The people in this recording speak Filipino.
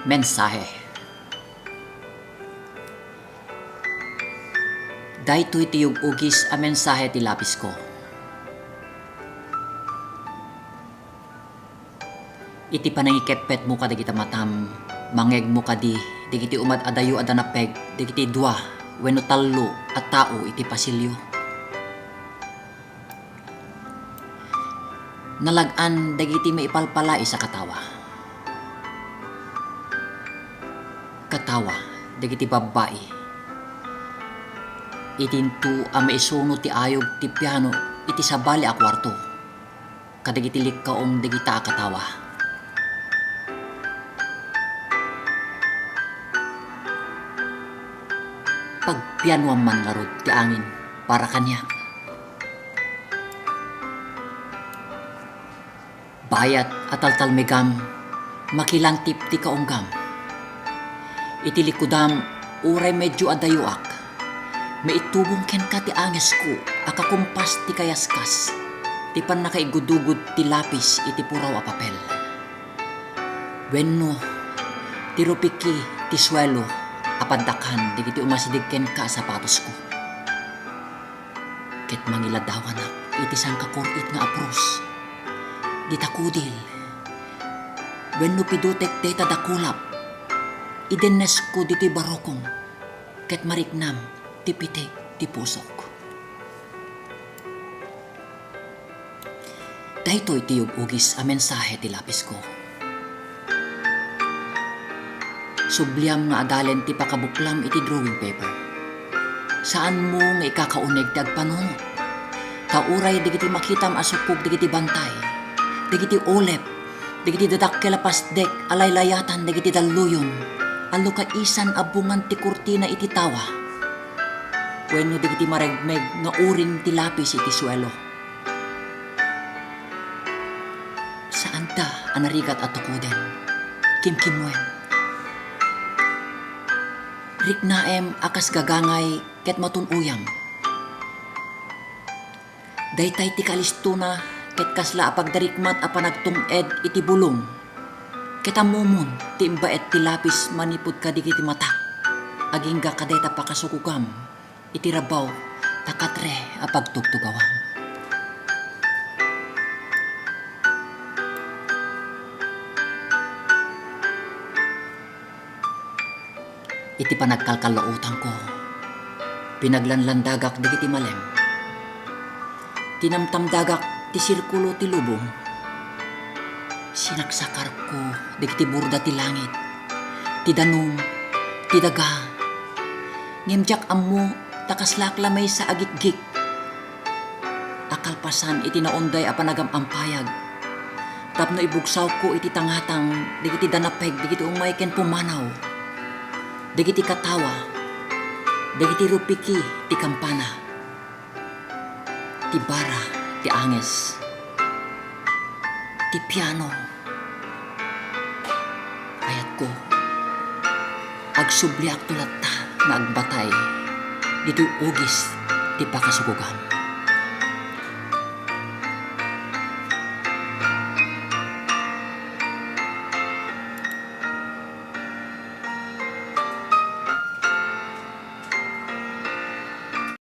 Mensahe. Daytoy tiyog ugis a mensahe ti lapis ko. Iti panangikepet mo kadagita matam, mangeg mo kadi, digiti umad adayo adanapeg, digiti dua, wenno tallo at tao iti pasilyo. Nalagan dagiti maipalpalai sa katawa. Katawa, dagiti babae. Itinto a maisunod ti ayog ti piano iti sabali a kwarto. Kadagiti likkaong dagita a katawa. Pagpianuan man ngarod ti angin para kanya. Bayat at taltalmegam, makilantip ti kaunggam. Iti likudam, uray medyo adayuak. Maitubong ken ka ti anges ko, akakumpas ti kayaskas. Ti pan nakaigudugod ti lapis iti puraw a papel. Wenno, ti rupiki ti swelo, apaddakan digiti umasidig ken ka sapatos ko. Ket mangiladawanak iti sangkakurit nga apros. Ditakudil, wenno pidutek deta dakulap. Idennes ko diti barokong, ket mariknam ti pitik ti pusok. Daytoy tiyog ugis a mensahe ti lapis ko. Subliam nga adalen ti pakabuklam iti drawing paper. Saan mo nga ikakauneg ti agpanunot? Kauray digiti makitam asupog digiti bantay, digiti olep, digiti dadakkel a pasdek alaylayatan digiti dalluyon. Alo kaisan abungan ti kurtina iti tawa. Wenno digiti maregmeg nga uring ti lapis iti suelo. Saan ta anarigat at tukuden? Kimkimwen. Riknaem akas gagangay ket matunuyam. Daytay ti kalistuna ket kasla apagdarikmat a panagtunged iti bulong. Ketamumon ti imbaet ti lapis manipud kadigiti mata. Agingga kadeta pakasukugam iti rabaw takatre a pagtugtugawam. Iti panagkalkalautan ko, pinaglanlandagak digiti malem. Tinamtamdagak ti sirkulo ti lubong. Sinaksakar ko digiti burda ti langit, ti danum, ti daga. Ngimjak ammo takaslaklamay sa agikgik. Akalpasan iti naunday a panagamampayag. Tapno ibugsaw ko iti tangatang digiti danapeg digiti umay ken pumanaw. Digiti katawa, digiti rupiki ti kampana. Ti bara ti anges. Ti piano. Ayat ko, agsubliak tulad ta nga agbatay dito ugis ti pakasugugam.